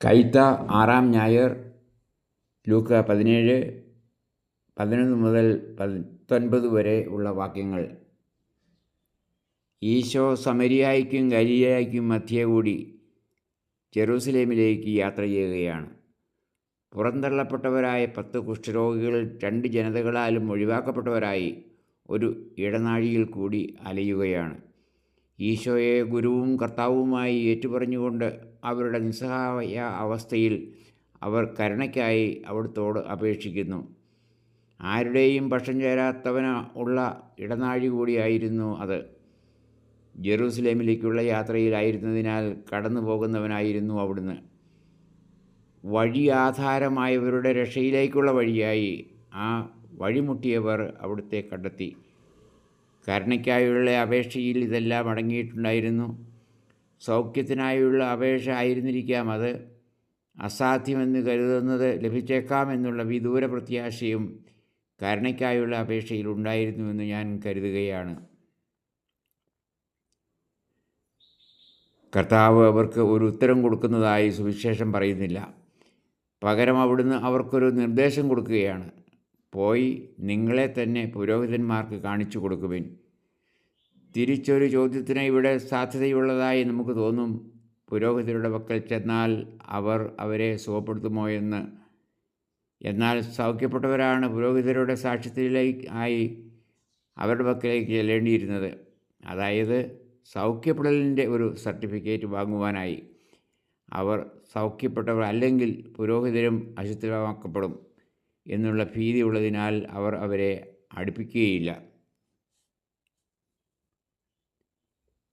കൈത്ത ആറാം ഞായർ ലൂക്ക 17:11 മുതൽ 19 വരെ ഉള്ള വാക്യങ്ങൾ. ഈശോ സമരിയായ്ക്കും ഗലീലായ്ക്കും മധ്യേ കൂടി ജെറൂസലേമിലേക്ക് യാത്ര ചെയ്യുകയാണ്. പുറന്തള്ളപ്പെട്ടവരായ 10 കുഷ്ഠരോഗികൾ 2 ജനതകളാലും ഒഴിവാക്കപ്പെട്ടവരായി ഒരു ഇടനാഴിയിൽ കൂടി അലയുകയാണ്. ഈശോയെ ഗുരുവും കർത്താവുമായി ഏറ്റുപറഞ്ഞുകൊണ്ട് അവരുടെ നിസ്സഹായ അവസ്ഥയിൽ അവർ കരുണയ്ക്കായി അവിടുത്തോട് അപേക്ഷിക്കുന്നു. ആരുടെയും പക്ഷം ചേരാത്തവന ഉള്ള ഇടനാഴി കൂടിയായിരുന്നു അത്. ജെറൂസലേമിലേക്കുള്ള യാത്രയിലായിരുന്നതിനാൽ കടന്നു പോകുന്നവനായിരുന്നു അവിടുന്ന്. വഴി ആധാരമായവരുടെ രക്ഷയിലേക്കുള്ള വഴിയായി ആ വഴിമുട്ടിയവർ അവിടുത്തെ കണ്ടെത്തി. കരുണയ്ക്കായുള്ള അപേക്ഷയിൽ ഇതെല്ലാം അടങ്ങിയിട്ടുണ്ടായിരുന്നു. സൗഖ്യത്തിനായുള്ള അപേക്ഷ ആയിരുന്നിരിക്കാം അത്. അസാധ്യമെന്ന് കരുതുന്നത് ലഭിച്ചേക്കാമെന്നുള്ള വിദൂര പ്രത്യാശയും കരുണയ്ക്കായുള്ള അപേക്ഷയിൽ ഉണ്ടായിരുന്നുവെന്ന് ഞാൻ കരുതുകയാണ്. കർത്താവ് അവർക്ക് ഒരു ഉത്തരം കൊടുക്കുന്നതായി സുവിശേഷം പറയുന്നില്ല. പകരം അവിടുന്ന് അവർക്കൊരു നിർദ്ദേശം കൊടുക്കുകയാണ്. പോയി നിങ്ങളെ തന്നെ പുരോഹിതന്മാർക്ക് കാണിച്ചു കൊടുക്കുവിൻ. തിരിച്ചൊരു ചോദ്യത്തിന് ഇവിടെ സാധ്യതയുള്ളതായി നമുക്ക് തോന്നും. പുരോഹിതരുടെ പക്കൽ ചെന്നാൽ അവർ അവരെ സുഖപ്പെടുത്തുമോ എന്ന്. എന്നാൽ സൗഖ്യപ്പെട്ടവരാണ് പുരോഹിതരുടെ സാക്ഷ്യത്തിലേക്കായി അവരുടെ പക്കലേക്ക് ചെല്ലേണ്ടിയിരുന്നത്. അതായത് സൗഖ്യപ്പെടലിൻ്റെ ഒരു സർട്ടിഫിക്കറ്റ് വാങ്ങുവാനായി. അവർ സൗഖ്യപ്പെട്ടവർ അല്ലെങ്കിൽ പുരോഹിതരും അശുദ്ധമാക്കപ്പെടും എന്നുള്ള ഭീതി ഉള്ളതിനാൽ അവർ അവരെ അടുപ്പിക്കുകയില്ല.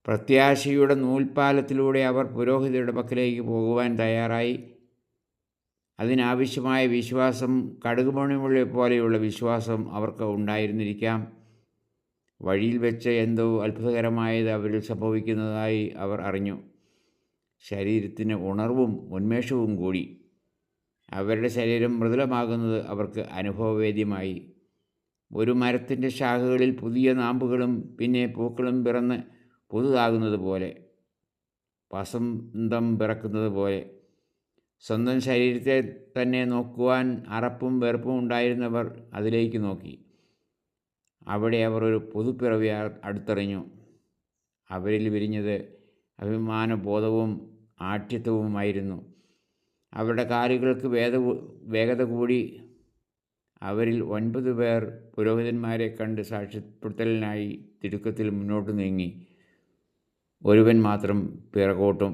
പ്രത്യാശയുടെ നൂൽപ്പാലത്തിലൂടെ അവർ പുരോഹിതരുടെ പക്കലേക്ക് പോകുവാൻ തയ്യാറായി. അതിനാവശ്യമായ വിശ്വാസം, കടുകുമണിമുള്ള പോലെയുള്ള വിശ്വാസം അവർക്ക് ഉണ്ടായിരുന്നിരിക്കാം. വഴിയിൽ വെച്ച് എന്തോ അത്ഭുതകരമായത് അവരിൽ സംഭവിക്കുന്നതായി അവർ അറിഞ്ഞു. ശരീരത്തിന് ഉണർവും ഉന്മേഷവും കൂടി. അവരുടെ ശരീരം മൃദുലമാകുന്നത് അവർക്ക് അനുഭവവേദ്യമായി. ഒരു മരത്തിൻ്റെ ശാഖകളിൽ പുതിയ നാമ്പുകളും പിന്നെ പൂക്കളും പിറന്ന് പുതുതാകുന്നത് പോലെ, വസന്തം പിറക്കുന്നത് പോലെ. സ്വന്തം ശരീരത്തെ തന്നെ നോക്കുവാൻ അറപ്പും വെറുപ്പും ഉണ്ടായിരുന്നവർ അതിലേക്ക് നോക്കി. അവിടെ അവർ ഒരു പുതുപ്പിറവി അടുത്തറിഞ്ഞു. അവരിൽ വിരിഞ്ഞത് അഭിമാനബോധവും ആഠ്യത്വവുമായിരുന്നു. അവരുടെ കാലുകൾക്ക് വേഗത കൂടി. അവരിൽ 9 പേർ പുരോഹിതന്മാരെ കണ്ട് സാക്ഷ്യപ്പെടുത്തലിനായി തിടുക്കത്തിൽ മുന്നോട്ട് നീങ്ങി. ഒരുവൻ മാത്രം പിറകോട്ടും.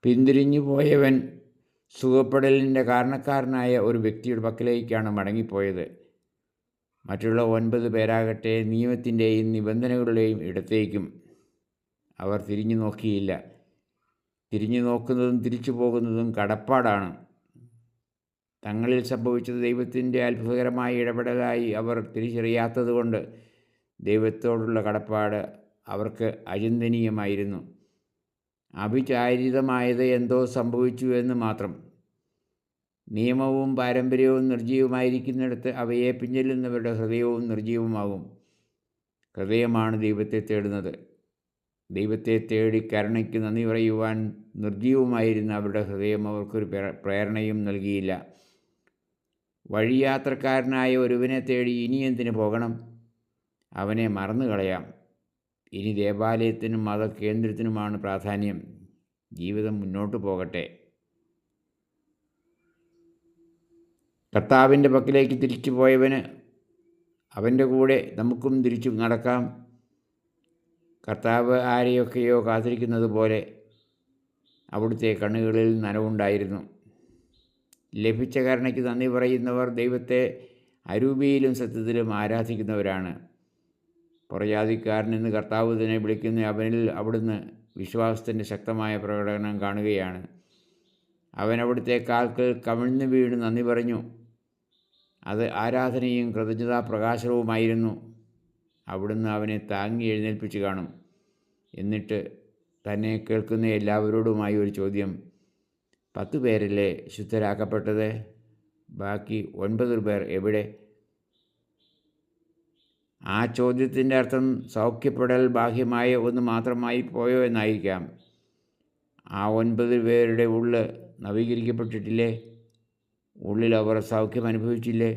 പിന്തിരിഞ്ഞു പോയവൻ സുഖപ്പെടലിൻ്റെ കാരണക്കാരനായ ഒരു വ്യക്തിയുടെ പക്കലേക്കാണ് മടങ്ങിപ്പോയത്. മറ്റുള്ള 9 പേരാകട്ടെ നിയമത്തിൻ്റെയും നിബന്ധനകളുടെയും ഇടത്തേക്കും. അവർ തിരിഞ്ഞു നോക്കിയില്ല. തിരിഞ്ഞു നോക്കുന്നതും തിരിച്ചു പോകുന്നതും കടപ്പാടാണ്. തങ്ങളിൽ സംഭവിച്ചത് ദൈവത്തിൻ്റെ അത്ഭുതകരമായ ഇടപെടലായി അവർ തിരിച്ചറിയാത്തതുകൊണ്ട് ദൈവത്തോടുള്ള കടപ്പാട് അവർക്ക് അചിന്തനീയമായിരുന്നു. അവിചാരിതമായത് എന്തോ സംഭവിച്ചു എന്ന് മാത്രം. നിയമവും പാരമ്പര്യവും നിർജ്ജീവമായിരിക്കുന്നിടത്ത് അവയെ പിൻചെല്ലുന്നവരുടെ ഹൃദയവും നിർജ്ജീവമാകും. ഹൃദയമാണ് ദൈവത്തെ തേടുന്നത്. ദൈവത്തെ തേടി കരുണയ്ക്ക് നന്ദി പറയുവാൻ നിർജ്ജീവമായിരുന്ന അവരുടെ ഹൃദയം അവർക്കൊരു പ്രേരണയും നൽകിയില്ല. വഴിയാത്രക്കാരനായ ഒരുവനെ തേടി ഇനി എന്തിനു പോകണം? അവനെ മറന്നു കളയാം. ഇനി ദേവാലയത്തിനും മതകേന്ദ്രത്തിനുമാണ് പ്രാധാന്യം. ജീവിതം മുന്നോട്ട് പോകട്ടെ. കർത്താവിൻ്റെ പക്കലേക്ക് തിരിച്ചു പോയവന് അവൻ്റെ കൂടെ നമുക്കും തിരിച്ചു നടക്കാം. കർത്താവ് ആരെയൊക്കെയോ കാത്തിരിക്കുന്നത് പോലെ അവിടുത്തെ കണ്ണുകളിൽ നനവുണ്ടായിരുന്നു. ലഭിച്ച കരുണയ്ക്ക് നന്ദി പറയുന്നവർ ദൈവത്തെ അരൂപിയിലും സത്യത്തിലും ആരാധിക്കുന്നവരാണ്. പുറജാതിക്കാരൻ എന്ന് കർത്താവ് തന്നെ വിളിക്കുന്ന അവനിൽ അവിടുന്ന് വിശ്വാസത്തിൻ്റെ ശക്തമായ പ്രകടനം കാണുകയാണ്. അവൻ അവിടുത്തെ കാൽക്കൽ കമിഴ്ന്നു വീണ് നന്ദി പറഞ്ഞു. അത് ആരാധനയും കൃതജ്ഞതാ പ്രകാശനവുമായിരുന്നു. അവിടുന്ന് അവനെ താങ്ങി എഴുന്നേൽപ്പിച്ച് കാണും. എന്നിട്ട് തന്നെ കേൾക്കുന്ന എല്ലാവരോടുമായി ഒരു ചോദ്യം: 10 പേരല്ലേ ശുദ്ധരാക്കപ്പെട്ടത്? ബാക്കി 9 പേർ എവിടെ? ആ ചോദ്യത്തിൻ്റെ അർത്ഥം സൗഖ്യപ്പെടൽ ബാഹ്യമായ ഒന്ന് മാത്രമായി പോയോ എന്നായിരിക്കാം. ആ 9 പേരുടെ ഉള്ള് നവീകരിക്കപ്പെട്ടിട്ടില്ലേ? ഉള്ളിൽ അവർ സൗഖ്യം അനുഭവിച്ചില്ലേ?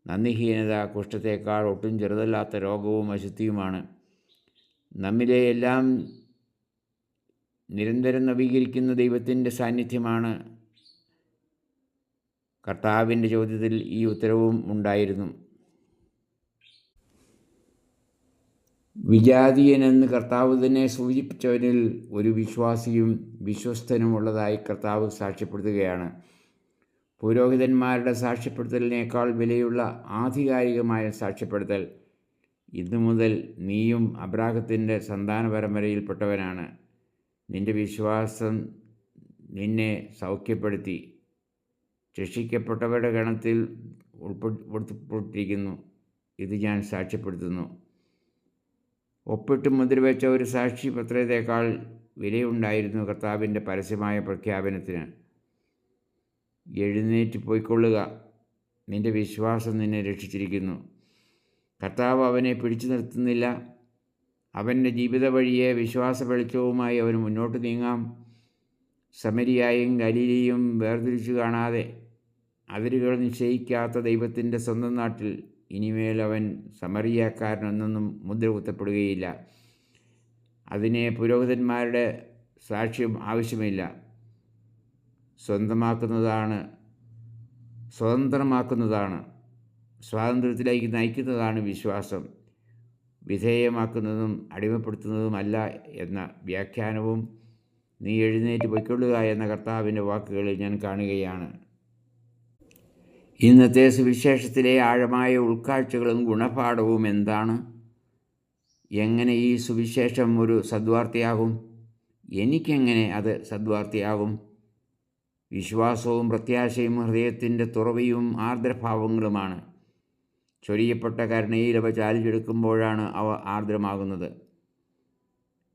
നന്ദിഹീനത കുഷ്ഠത്തേക്കാൾ ഒട്ടും ചെറുതല്ലാത്ത രോഗവും അശുദ്ധിയുമാണ്. നമ്മിലെ എല്ലാം നിരന്തരം നവീകരിക്കുന്ന ദൈവത്തിൻ്റെ സാന്നിധ്യമാണ്. കർത്താവിൻ്റെ ചോദ്യത്തിൽ ഈ ഉത്തരവും ഉണ്ടായിരുന്നു. വിജാതീയനെന്ന് കർത്താവ് തന്നെ സൂചിപ്പിച്ചവരിൽ ഒരു വിശ്വാസിയും വിശ്വസ്തനും ഉള്ളതായി കർത്താവ് സാക്ഷ്യപ്പെടുത്തുകയാണ്. പുരോഹിതന്മാരുടെ സാക്ഷ്യപ്പെടുത്തലിനേക്കാൾ വിലയുള്ള ആധികാരികമായ സാക്ഷ്യപ്പെടുത്തൽ. ഇന്നു മുതൽ നീയും അബ്രാഹത്തിൻ്റെ സന്താന പരമ്പരയിൽപ്പെട്ടവനാണ്. നിന്റെ വിശ്വാസം നിന്നെ സൗഖ്യപ്പെടുത്തി. രക്ഷിക്കപ്പെട്ടവരുടെ ഗണത്തിൽ ഉൾപ്പെട്ടിരിക്കുന്നു. ഇത് ഞാൻ സാക്ഷ്യപ്പെടുത്തുന്നു. ഒപ്പിട്ട് മുദ്രവെച്ച ഒരു സാക്ഷി പത്രത്തേക്കാൾ വിലയുണ്ടായിരുന്നു കർത്താവിൻ്റെ പരസ്യമായ പ്രഖ്യാപനത്തിന്. എഴുന്നേറ്റ് പോയിക്കൊള്ളുക, നിന്റെ വിശ്വാസം നിന്നെ രക്ഷിച്ചിരിക്കുന്നു. കർത്താവ് അവനെ പിടിച്ചു നിർത്തുന്നില്ല. അവൻ്റെ ജീവിത വഴിയെ വിശ്വാസ വെളിച്ചവുമായി അവന് മുന്നോട്ട് നീങ്ങാം. സമരിയായും ഗലീലയും വേർതിരിച്ചു കാണാതെ, അതിരുകൾ നിശ്ചയിക്കാത്ത ദൈവത്തിൻ്റെ സ്വന്തം നാട്ടിൽ ഇനിമേൽ അവൻ സമറിയാക്കാരനൊന്നും മുദ്ര കുത്തപ്പെടുകയില്ല. അതിനെ പുരോഹിതന്മാരുടെ സാക്ഷ്യം ആവശ്യമില്ല. സ്വതന്ത്രമാക്കുന്നതാണ്, സ്വാതന്ത്ര്യത്തിലേക്ക് നയിക്കുന്നതാണ് വിശ്വാസം. വിധേയമാക്കുന്നതും അടിമപ്പെടുത്തുന്നതുമല്ല എന്ന വ്യാഖ്യാനവും നീ എഴുന്നേറ്റ് പൊയ്ക്കൊള്ളുക എന്ന കർത്താവിൻ്റെ വാക്കുകളിൽ ഞാൻ കാണുകയാണ്. ഇന്നത്തെ സുവിശേഷത്തിലെ ആഴമായ ഉൾക്കാഴ്ചകളും ഗുണപാഠവും എന്താണ്? എങ്ങനെ ഈ സുവിശേഷം ഒരു സദ്വാർത്തയാകും? എനിക്കെങ്ങനെ അത് സദ്വാർത്തയാകും? വിശ്വാസവും പ്രത്യാശയും ഹൃദയത്തിൻ്റെ തുറവിയും ആർദ്രഭാവങ്ങളുമാണ്. ചൊരിയപ്പെട്ട കരുണയിൽ അവ ചാലിച്ചെടുക്കുമ്പോഴാണ് അവ ആർദ്രമാകുന്നത്.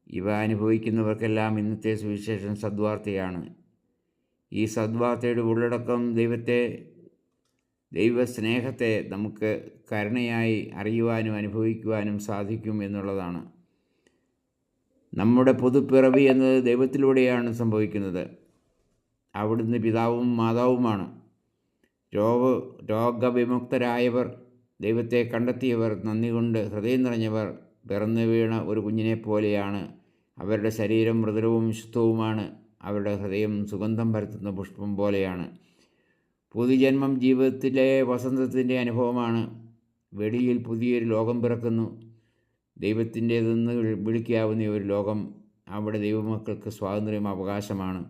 ഇവ അനുഭവിക്കുന്നവർക്കെല്ലാം ഇന്നത്തെ സുവിശേഷം സദ്വാർത്തയാണ്. ഈ സദ്വാർത്തയുടെ ഉള്ളടക്കം ദൈവസ്നേഹത്തെ നമുക്ക് കരുണയായി അറിയുവാനും അനുഭവിക്കുവാനും സാധിക്കും എന്നുള്ളതാണ്. നമ്മുടെ പുതുപ്പിറവി എന്നത് ദൈവത്തിലൂടെയാണ് സംഭവിക്കുന്നത്. അവിടുന്ന് പിതാവും മാതാവുമാണ്. രോഗവിമുക്തരായവർ, ദൈവത്തെ കണ്ടെത്തിയവർ, നന്ദി കൊണ്ട് ഹൃദയം നിറഞ്ഞവർ പിറന്നു വീണ ഒരു കുഞ്ഞിനെ പോലെയാണ്. അവരുടെ ശരീരം മൃദുലവും ശുദ്ധവുമാണ്. അവരുടെ ഹൃദയം സുഗന്ധം പരത്തുന്ന പുഷ്പം പോലെയാണ്. പുതുജന്മം ജീവിതത്തിലെ വസന്തത്തിൻ്റെ അനുഭവമാണ്. വെളിയിൽ പുതിയൊരു ലോകം പിറക്കുന്നു. ദൈവത്തിൻ്റേതെന്ന് വിളിക്കാവുന്ന ഒരു ലോകം. അവിടെ ദൈവമക്കൾക്ക് സ്വാതന്ത്ര്യം അവകാശമാണ്.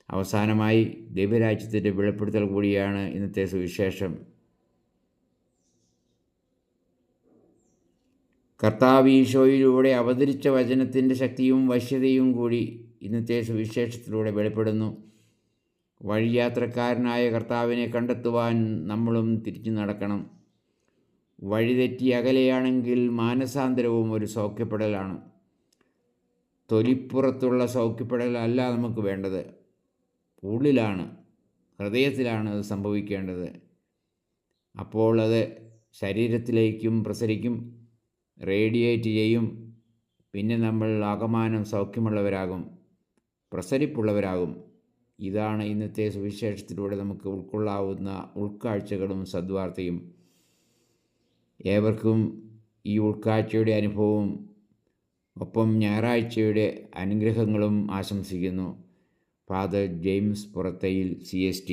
അവസാനമായി ദൈവരാജ്യത്തിൻ്റെ വെളിപ്പെടുത്തൽ കൂടിയാണ് ഇന്നത്തെ സുവിശേഷം. കർത്താവ് ഈശോയിലൂടെ അവതരിച്ച വചനത്തിൻ്റെ ശക്തിയും വശ്യതയും കൂടി ഇന്നത്തെ സുവിശേഷത്തിലൂടെ വെളിപ്പെടുന്നു. വഴിയാത്രക്കാരനായ കർത്താവിനെ കണ്ടെത്തുവാൻ നമ്മളും തിരിച്ചു നടക്കണം. വഴിതെറ്റി അകലെയാണെങ്കിൽ മാനസാന്തരവും ഒരു സൗഖ്യപ്പെടലാണ്. തൊലിപ്പുറത്തുള്ള സൗഖ്യപ്പെടലല്ല നമുക്ക് വേണ്ടത്. ഉള്ളിലാണ്, ഹൃദയത്തിലാണ് അത് സംഭവിക്കേണ്ടത്. അപ്പോൾ അത് ശരീരത്തിലേക്കും പ്രസരിക്കും, റേഡിയേറ്റ് ചെയ്യും. പിന്നെ നമ്മൾ ആകമാനം സൗഖ്യമുള്ളവരാകും, പ്രസരിപ്പുള്ളവരാകും. ഇതാണ് ഇന്നത്തെ സുവിശേഷത്തിലൂടെ നമുക്ക് ഉൾക്കൊള്ളാവുന്ന ഉൾക്കാഴ്ചകളും സദ്വാർത്തയും. ഏവർക്കും ഈ ഉൾക്കാഴ്ചയുടെ അനുഭവവും ഒപ്പം ഞായറാഴ്ചയുടെ അനുഗ്രഹങ്ങളും ആശംസിക്കുന്നു. Father James Purathayil, CST.